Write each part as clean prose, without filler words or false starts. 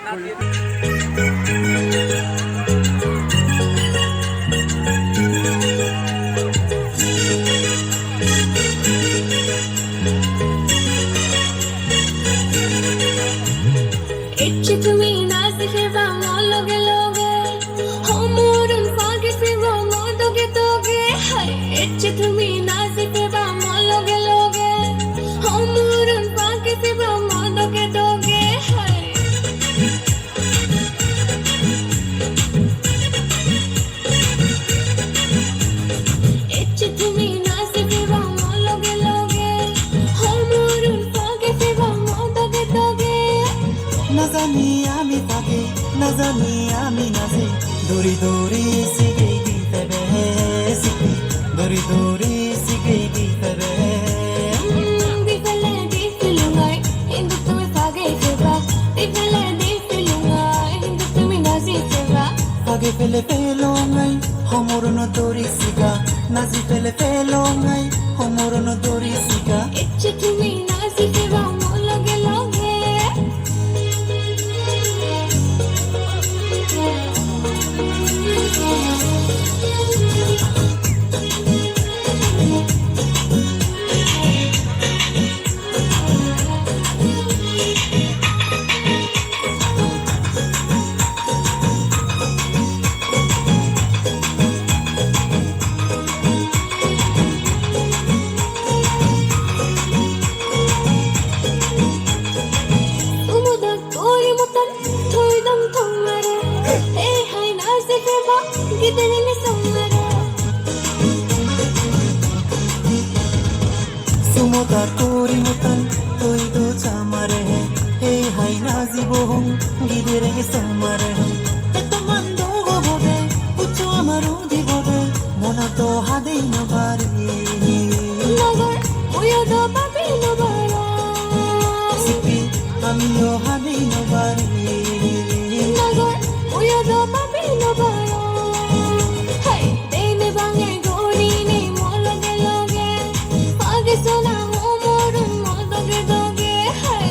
তুমি নাচ খেবা লগে লগে হমরুন ফাগে সেবা মদগে তোগে হায় এচ্ছে তুমি নাচ খেবা লগে লগে হমরুন ফাগে সেবা মদগে তোগে হায় এচ্ছে তুমি নাচ খেবা লগে লগে হমরুন ফাগে সেবা মদগে তোগে নাজানি আমি তাকে নাজানি আমি নাচে দৌড়ি দৌড়ি শিখেই দিতে শিখি দৌড়ি দৌড়ি শিখেই দিতে ফাগে ফেলে পেলো নাই সমরণ দৌড়ি শিখা নাচি ফেলে পেলো নাই সমরণ দৌড়ি শিখা ইচ্ছে তুমি নাচি ফেবা লগে লগে সুমতার করি মতন তুই তো চামারে হে হাই নাজি বহু গিদের সোমারে এত মন্দ গববে উচ্চ আমারও দিববে মনা তো হাদেই নবারে নগর ওয়ো দো পাবি নবারা সিপি আমিও হাদেই নবারে নগর ওয়ো দো পাবি নবারা হাই দেনে বাঙে গড়ি নে লগে লগে আগে সোনা মরুন মদগে দগে হাই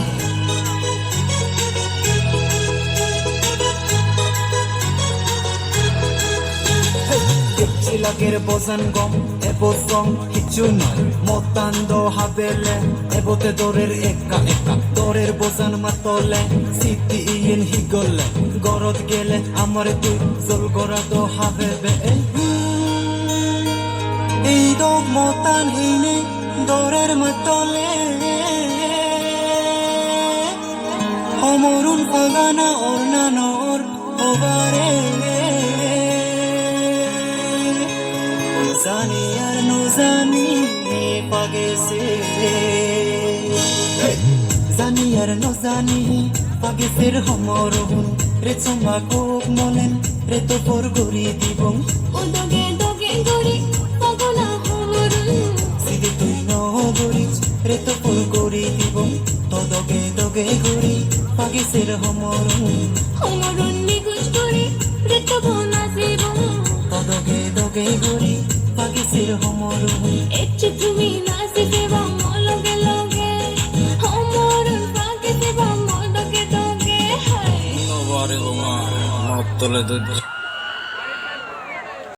লাগের বোঝান গম এবসং কিছু নয় মতান্দ হাবেলে এবতে দরের একা একা দরের বোঝান মাতলে সিটি ইন হিগলে গরত গেলে আমার তুই জল গড়া তো হাবেবে এই দগ মতান হিনে দরের মাতলে সমরুন পাগানা অর্ণানর ওবারে জানি আর নো জানি পাগেছে জানি আর নো জানি পাগেছের সমরহুন রে চমা কোক মলেন রে তো পর গড়ি দিবং ও দগে দগে গড়ি পাগলা হমরুন সিদি তুই ন গড়িছ রে তো পর গড়ি দিবং তো দগে দগে গড়ি পাগেছের সমরহুন হমরুন নিগুজ গড়ি রে তো নাচিবং তো দগে দগে গড়ি পাগেছের সমরহুন ইচ্ছে তুমি নাচি ফেবা লগে লগে হমরুন ফাগে ফেবা মদগে দগে হায় বারে গোমা মত তোলে